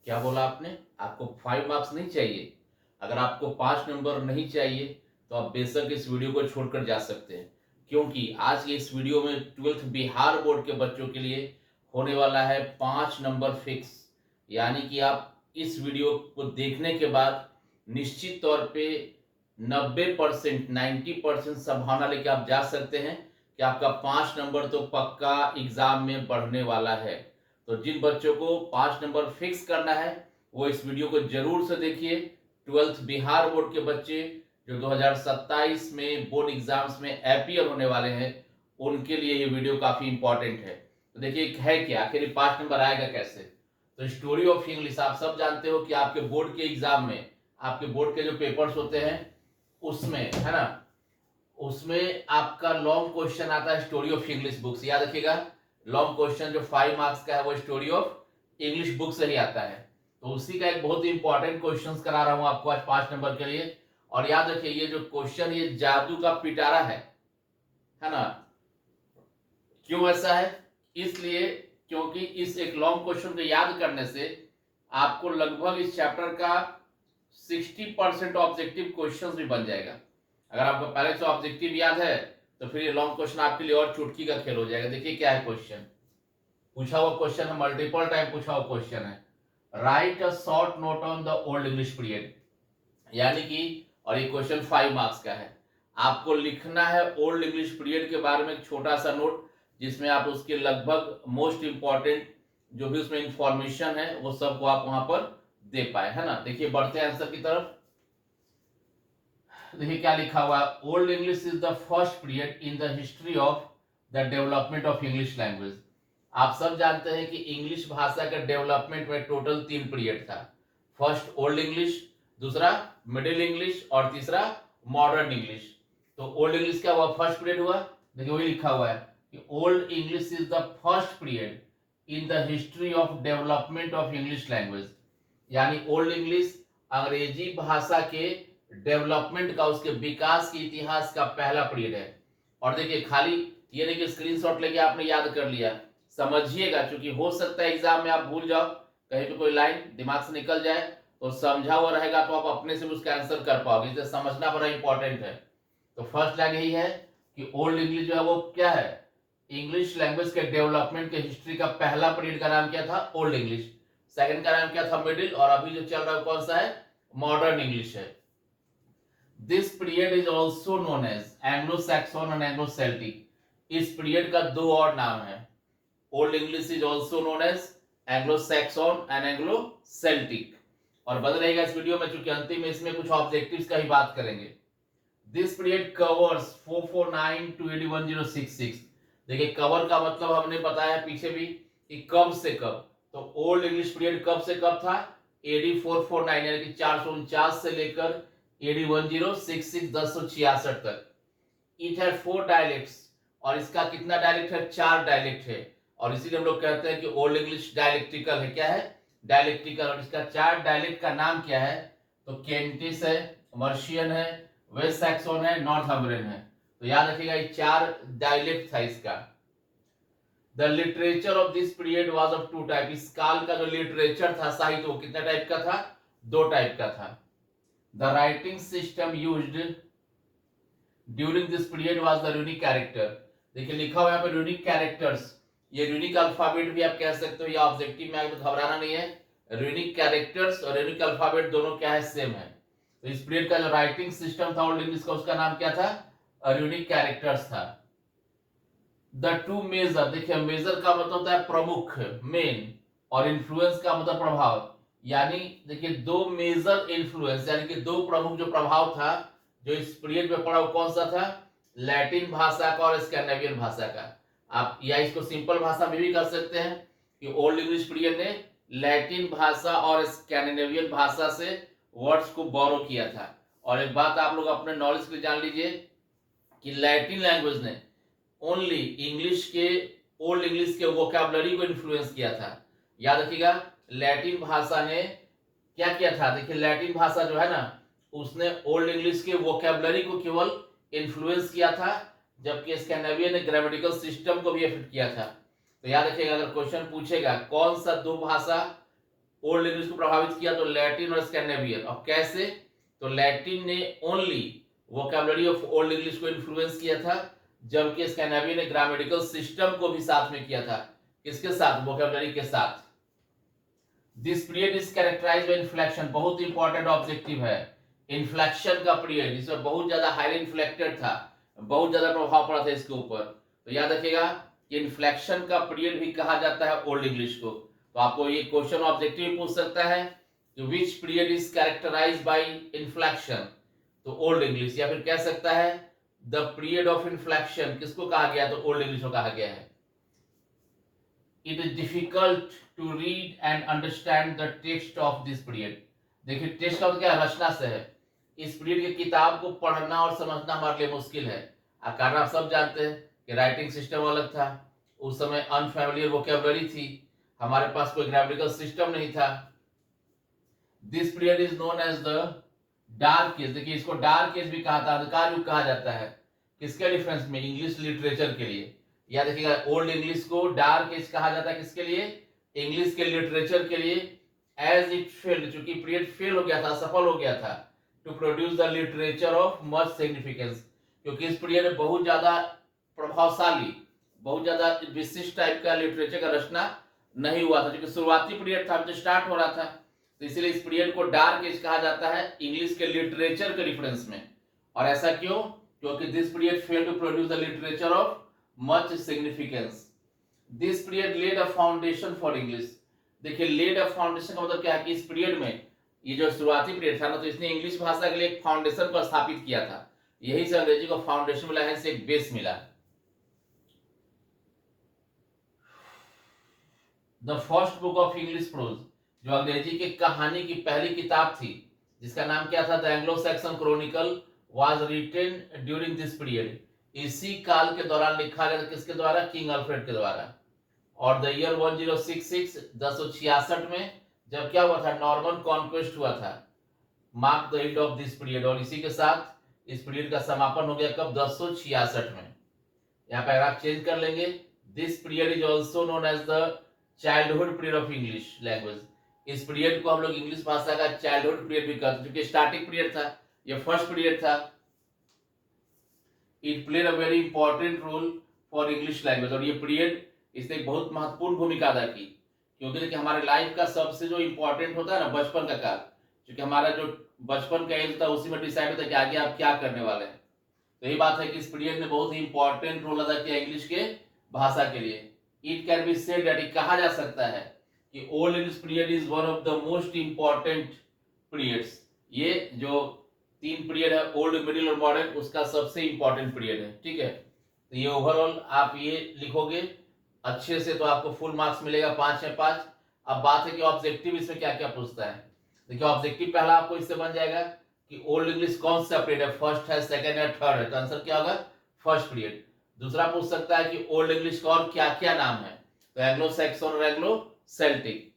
क्या बोला आपने? आपको 5 मार्क्स नहीं चाहिए? अगर आपको 5 नंबर नहीं चाहिए तो आप बेशक इस वीडियो को छोड़कर जा सकते हैं, क्योंकि आज के इस वीडियो में 12th बिहार बोर्ड के बच्चों के लिए होने वाला है 5 नंबर फिक्स। यानी कि आप इस वीडियो को देखने के बाद निश्चित तौर पे 90% 90% संभावना लेके आप जा सकते हैं कि आपका 5 नंबर तो पक्का एग्जाम में बढ़ने वाला है। तो जिन बच्चों को 5 नंबर फिक्स करना है वो इस वीडियो को जरूर से देखिए। 12th बिहार बोर्ड के बच्चे जो 2027 में बोर्ड एग्जाम्स में अपीयर होने वाले हैं उनके लिए ये वीडियो काफी इंपॉर्टेंट है। तो देखिए है क्या, आखिर 5 नंबर आएगा कैसे। तो स्टोरी ऑफ इंग्लिश आप सब जानते हो कि आपके बोर्ड के एग्जाम में, आपके बोर्ड के जो पेपर्स होते हैं उसमें, है ना, उसमें आपका लॉन्ग क्वेश्चन आता है स्टोरी ऑफ इंग्लिश बुक से। याद रखिएगा, लॉन्ग क्वेश्चन जो 5 मार्क्स का है वो स्टोरी ऑफ इंग्लिश बुक से ही आता है। तो उसी का एक बहुत ही इंपॉर्टेंट क्वेश्चन करा रहा हूं आपको आज 5 नंबर के लिए। और याद रखिए ये जो क्वेश्चन ये जादू का पिटारा है ना। क्यों ऐसा है? इसलिए क्योंकि इस एक लॉन्ग क्वेश्चन को याद करने से आपको लगभग इस चैप्टर का 60% ऑब्जेक्टिव क्वेश्चन भी बन जाएगा। अगर आपको पहले से ऑब्जेक्टिव याद है तो फिर ये लॉन्ग क्वेश्चन आपके लिए और चुटकी का खेल हो जाएगा। देखिए क्या है क्वेश्चन, पूछा हुआ क्वेश्चन है, मल्टीपल टाइम पूछा हुआ क्वेश्चन है। Right a short note on the old English period, यानी कि, और ये क्वेश्चन 5 मार्क्स का है। आपको लिखना है ओल्ड इंग्लिश पीरियड के बारे में एक छोटा सा नोट, जिसमें आप उसके लगभग मोस्ट इंपॉर्टेंट जो भी उसमें इंफॉर्मेशन है वो सबको आप वहां पर दे पाए, है ना। देखिए बढ़ते हैं आंसर की तरफ। देखिए क्या लिखा हुआ है, old English is the first period in the history of the development of English language. आप सब जानते हैं कि इंग्लिश भाषा के डेवलपमेंट में टोटल 3 पीरियड था। फर्स्ट ओल्ड इंग्लिश, दूसरा मिडिल इंग्लिश और तीसरा मॉडर्न इंग्लिश। तो ओल्ड इंग्लिश क्या हुआ, फर्स्ट पीरियड हुआ। देखिए वही लिखा हुआ है कि old English is the first period in the history of development of English language. यानी ओल्ड इंग्लिश अंग्रेजी भाषा के डेवलपमेंट का, उसके विकास के इतिहास का पहला पीरियड है। और देखिए खाली ये नहीं कि स्क्रीनशॉट लेके आपने याद कर लिया, समझिएगा, क्योंकि हो सकता है एग्जाम में आप भूल जाओ, कहीं पे कोई लाइन दिमाग से निकल जाए, तो समझा हुआ रहेगा तो आप अपने से उसका आंसर कर पाओगे। इसे समझना बड़ा इंपॉर्टेंट है। तो फर्स्ट लाइन यही है कि ओल्ड इंग्लिश जो है वो क्या है, इंग्लिश लैंग्वेज के डेवलपमेंट के हिस्ट्री का पहला पीरियड का नाम क्या था, ओल्ड इंग्लिश। सेकंड का नाम क्या था, मिडिल, और अभी जो चल रहा है कौन सा है, मॉडर्न इंग्लिश है। This period is also known as Anglo Saxon and Anglo Celtic. इस पीरियड का दो और नाम है, old English is also known as Anglo Saxon and Anglo Celtic. और बदल रहेगा इस वीडियो में, चूंकि अंतिम में इसमें कुछ ऑब्जेक्टिव्स का ही बात करेंगे। This period covers 449 to 81066। देखिए कवर का मतलब हमने बताया पीछे भी कि कब से कब। तो ओल्ड इंग्लिश पीरियड कब से कब था, एडी 449 यानी कि 449 से लेकर एडी 1066 1066 तक। इट हैड 4 डायलेक्ट्स, और इसका कितना डायलेक्ट है, 4 डायलेक्ट है। और इसीलिए हम लोग कहते हैं कि ओल्ड इंग्लिश डायलेक्टिकल है। क्या है, डायलेक्टिकल। और इसका 4 डायलेक्ट का नाम क्या है, तो केंटिस है, मर्शियन है, वेस्ट सैक्सन है, नॉर्थम्बरियन है। तो याद रखिएगा ये 4 डायलेक्ट था इसका। The literature of this period was of 2 type. इस काल का जो लिटरेचर था, साहित्य, वो कितना टाइप का था, 2 टाइप का था। The writing system used during this period was the unique character. देखिए लिखा हुआ है यहाँ पे यूनिक कैरेक्टर्स, ये यूनिक अल्फाबेट भी आप कह सकते हो, या ऑब्जेक्टिव में आपको घबराना नहीं है। यूनिक कैरेक्टर्स और यूनिक अल्फाबेट दोनों क्या है, सेम है। तो इस पीरियड का जो राइटिंग सिस्टम था ओल्ड इंग्लिश का, उसका नाम क्या था, यूनिक कैरेक्टर्स था। द टू मेजर, देखिए मेजर का मतलब होता है प्रमुख, मेन, और इन्फ्लुएंस का मतलब प्रभाव। यानी देखिए 2 मेजर इन्फ्लुएंस, यानी कि 2 प्रमुख जो प्रभाव था जो इस पीरियड में पड़ा, वो कौन सा था, लैटिन भाषा का और स्कैंडिनेवियन भाषा का। आप या इसको सिंपल भाषा में भी कर सकते हैं कि ओल्ड इंग्लिश पीरियड ने लैटिन भाषा और स्कैंडिनेवियन भाषा से वर्ड्स को बोरो किया था। और एक बात आप लोग अपने नॉलेज के लिए जान लीजिए कि लैटिन लैंग्वेज ने ओनली इंग्लिश के, ओल्ड इंग्लिश के वोकैबुलरी को इन्फ्लुएंस किया था। याद रखिएगा, लैटिन भाषा ने क्या किया था, देखिए लैटिन भाषा जो है ना, उसने ओल्ड इंग्लिश के वोकैबुलरी को केवल इन्फ्लुएंस किया था, जबकि स्कैंडिनेवियन ने ग्रामेटिकल सिस्टम को भी इफेक्ट किया था। तो याद रखिएगा, अगर क्वेश्चन पूछेगा कौन सा 2 भाषा ओल्ड इंग्लिश को प्रभावित किया तो लैटिन और स्कैंडिनेवियन। और कैसे? तो लैटिन ने only vocabulary of old English को इन्फ्लुएंस किया था, जबकि स्कैंडिनेवियन ने ग्रामेटिकल सिस्टम को भी साथ में किया था। किसके साथ? वोकैबुलरी के साथ। This period is characterised by inflection, बहुत इंपॉर्टेंट ऑब्जेक्टिव है। इन्फ्लेक्शन का पीरियड, जिसमें बहुत ज्यादा हाईली इन्फ्लेक्टेड था, बहुत ज्यादा प्रभाव पड़ा था इसके ऊपर। तो याद रखिएगा कि इन्फ्लेक्शन का पीरियड भी कहा जाता है ओल्ड इंग्लिश को। तो आपको ये क्वेश्चन ऑब्जेक्टिव पूछ सकता है कि which period is characterised by inflection, तो ओल्ड इंग्लिश। या फिर कह सकता है द पीरियड ऑफ इन्फ्लेक्शन किसको कहा गया? तो ओल्ड इंग्लिश को कहा गया है। It is difficult to read and understand the text of this period. देखिए टेक्स्ट का क्या रचना से है। इस पीरियड की किताब को पढ़ना और समझना हमारे लिए मुश्किल है। कारण आप सब जानते हैं कि राइटिंग सिस्टम अलग था, उस समय अनफैमिलियर वोकैबुलरी थी, हमारे पास कोई ग्रामेटिकल सिस्टम नहीं था। This period is known as the dark age. देखिए इसको डार्क एज भी कहा था, अंधकार युग कहा जाता है। किसके डिफरेंस में? इंग्लिश लिटरेचर के लिए। या देखिएगा ओल्ड इंग्लिश को डार्क एज कहा जाता है किसके लिए? इंग्लिश के लिटरेचर के लिए। एज इट फेल्ड, चूंकि पीरियड फेल हो गया था, सफल हो गया था, to produce the literature of much significance, क्योंकि इस पीरियड में बहुत ज्यादा प्रभावशाली, बहुत ज्यादा विशिष्ट टाइप का लिटरेचर का रचना नहीं हुआ था, क्योंकि शुरुआती पीरियड था, जो स्टार्ट हो रहा था। तो इसलिए इस पीरियड को डार्क एज कहा जाता है इंग्लिश के लिटरेचर के रेफरेंस में। और ऐसा क्यों? क्योंकि this period failed to produce the literature of much significance. This period led a foundation for English. देखिए लेड अ फाउंडेशन का मतलब क्या है कि इस पीरियड में, ये जो शुरुआती पीरियड था ना, तो इसने इंग्लिश भाषा के लिए एक फाउंडेशन को स्थापित किया था। यही से अंग्रेजी को फाउंडेशन मिला है, से एक बेस मिला। The first book of English pros, जो अंग्रेजी की कहानी की पहली किताब थी, जिसका नाम क्या था? The Anglo Saxon chronicle, was written during this period. इसी काल के दौरान लिखा गया। किसके द्वारा? किंग अल्फ्रेड के द्वारा। और द ईयर 1066, 1066 में जब क्या हुआ था? नॉर्मन कॉन्क्वेस्ट हुआ था। Mark the end of this period, और इसी के साथ इस पीरियड का समापन हो गया। कब? 1066 में। यहाँ पे अगर आप चेंज कर लेंगे, this period is also known as the childhood period of English language. इस पीरियड को हम लोग इंग्लिश भाषा का चाइल्डहुड पीरियड भी कहते हैं, क्योंकि स्टार्टिंग पीरियड था, ये फर्स्ट पीरियड था। It played a very important role for English language, और ये पीरियड इसने एक बहुत महत्वपूर्ण भूमिका अदा की। क्योंकि देखिए हमारे लाइफ का सबसे जो इंपॉर्टेंट होता है ना, बचपन का काल, क्योंकि हमारा जो बचपन का एज था उसी में डिसाइड होता है कि आगे आप क्या करने वाले हैं। तो यही बात है कि इस पीरियड ने बहुत ही इंपॉर्टेंट रोल अदा किया इंग्लिश के भाषा के लिए। It can be said that, कहा जा सकता है कि old English period is one of the most important periods. ये जो तीन पीरियड है, ओल्ड, मिडिल और मॉडर्न, उसका सबसे इंपॉर्टेंट पीरियड है। ठीक है, तो ये ओवरऑल आप ये लिखोगे अच्छे से तो आपको फुल मार्क्स मिलेगा, 5 में 5। अब बात है कि ऑब्जेक्टिव इसमें क्या क्या पूछता है। देखिए ऑब्जेक्टिव पहला आपको इससे बन जाएगा कि ओल्ड इंग्लिश कौन सा पीरियड है, फर्स्ट है, सेकंड है, थर्ड है, तो आंसर क्या होगा? First period. दूसरा पूछ सकता है कि ओल्ड इंग्लिश का और क्या क्या नाम है, तो एंग्लो सैक्सन और एंग्लो सेल्टिक।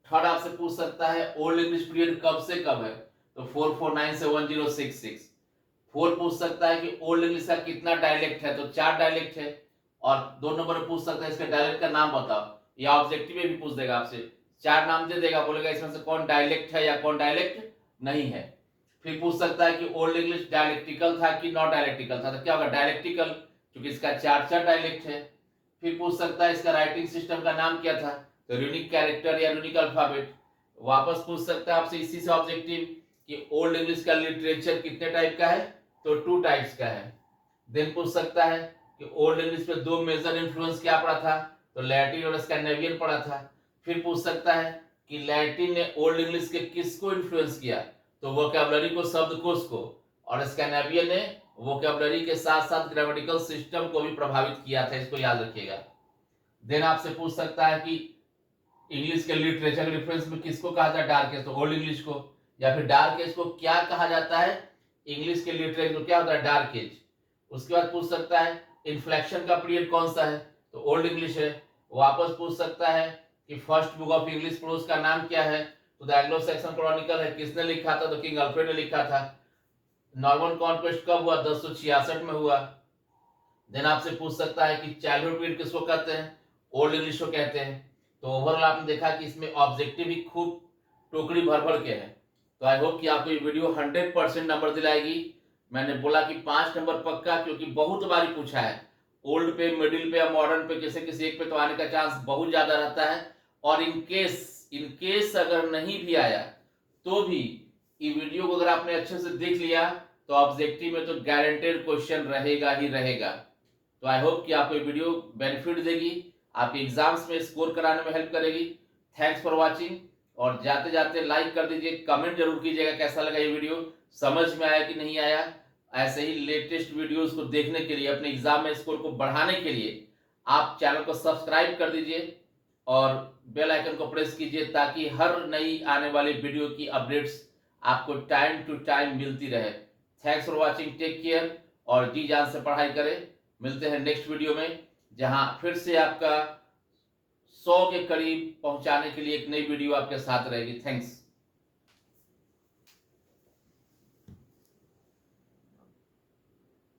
थर्ड आपसे पूछ सकता है ओल्ड इंग्लिश पीरियड कब से कब है, तो 449 से 1066। फोर्थ पूछ सकता है कि ओल्ड इंग्लिश का कितना डायलेक्ट है, तो 4 डायलेक्ट है। और 2 नंबर में पूछ सकता है इसके डायलेक्ट का नाम बताओ, या ऑब्जेक्टिव में भी पूछ देगा आपसे, 4 नाम दे देगा, बोलेगा इसमें से कौन डायलेक्ट है या कौन डायलेक्ट नहीं है। फिर पूछ सकता है कि ओल्ड इंग्लिश डायलेक्टिकल था कि नॉन डायलेक्टिकल था, तो क्या होगा? डायलेक्टिकल, क्योंकि इसका 4 डायलेक्ट है। फिर पूछ सकता है इसका राइटिंग सिस्टम का नाम क्या था, तो यूनिक कैरेक्टर या यूनिक अल्फाबेट। वापस पूछ सकता है आपसे इसी से ऑब्जेक्टिव कि ओल्ड इंग्लिश का लिटरेचर कितने टाइप का है, तो 2 टाइप्स का है। देन पूछ सकता है कि ओल्ड इंग्लिश पे 2 मेजर इन्फ्लुएंस क्या पड़ा था, तो लैटिन और स्कैंडिनेवियन पड़ा था। फिर पूछ सकता है कि लैटिन ने ओल्ड इंग्लिश के किसको इन्फ्लुएंस किया, तो वोकैबुलरी को, शब्दकोश को, और स्कैंडिनेवियन ने वोकैबुलरी के साथ साथ ग्रामेटिकल सिस्टम को भी प्रभावित किया था, इसको याद रखिएगा। देन आपसे पूछ सकता है कि इंग्लिश के लिटरेचर के रेफरेंस में किसको कहा जाता है? डार्क एज, तो ओल्ड इंग्लिश को। या फिर डार्क एज को क्या कहा जाता है? इंग्लिश के लिटरेचर को क्या होता है? Dark age. उसके बाद पूछ सकता है इन्फ्लेक्शन का पीरियड कौन सा है, तो ओल्ड इंग्लिश है। वापस पूछ सकता है कि first book of English pros का नाम क्या है, तो द एंग्लो सैक्सन क्रॉनिकल है। किसने लिखा था, तो किंग अल्फ्रेड ने लिखा था। नॉर्मन कॉन्क्वेस्ट कब हुआ, 1066 में हुआ। देन आपसे पूछ सकता है कि चाइल्डहुड पीरियड किसको कहते हैं, ओल्ड इंग्लिश को कहते हैं। तो ओवरऑल आपने देखा कि इसमें ऑब्जेक्टिव भी खूब टोकरी भर भर के है। तो आई होप कि आपको ये वीडियो 100% नंबर दिलाएगी। मैंने बोला कि 5 नंबर पक्का, क्योंकि बहुत बारी पूछा है, ओल्ड पे, मिडिल पे या मॉडर्न पे किसी किसी एक पे तो आने का चांस बहुत ज्यादा रहता है। और इन केस अगर नहीं भी आया तो भी ये वीडियो को अगर आपने अच्छे से देख लिया तो ऑब्जेक्टिव में तो गारंटेड क्वेश्चन रहेगा ही रहेगा। तो आई होप कि आपको ये वीडियो बेनिफिट देगी, आपके एग्जाम्स में स्कोर कराने में हेल्प करेगी। Thanks for watching. और जाते जाते लाइक कर दीजिए, कमेंट जरूर कीजिएगा कैसा लगा ये वीडियो, समझ में आया कि नहीं आया। ऐसे ही लेटेस्ट वीडियोस को देखने के लिए, अपने एग्जाम में स्कोर को बढ़ाने के लिए आप चैनल को सब्सक्राइब कर दीजिए और बेल आइकन को प्रेस कीजिए, ताकि हर नई आने वाली वीडियो की अपडेट्स आपको टाइम टू टाइम मिलती रहे। Thanks for watching, take care और जी जान से पढ़ाई करें। मिलते हैं नेक्स्ट वीडियो में, जहां फिर से आपका 100 के करीब पहुंचाने के लिए एक नई वीडियो आपके साथ रहेगी। थैंक्स।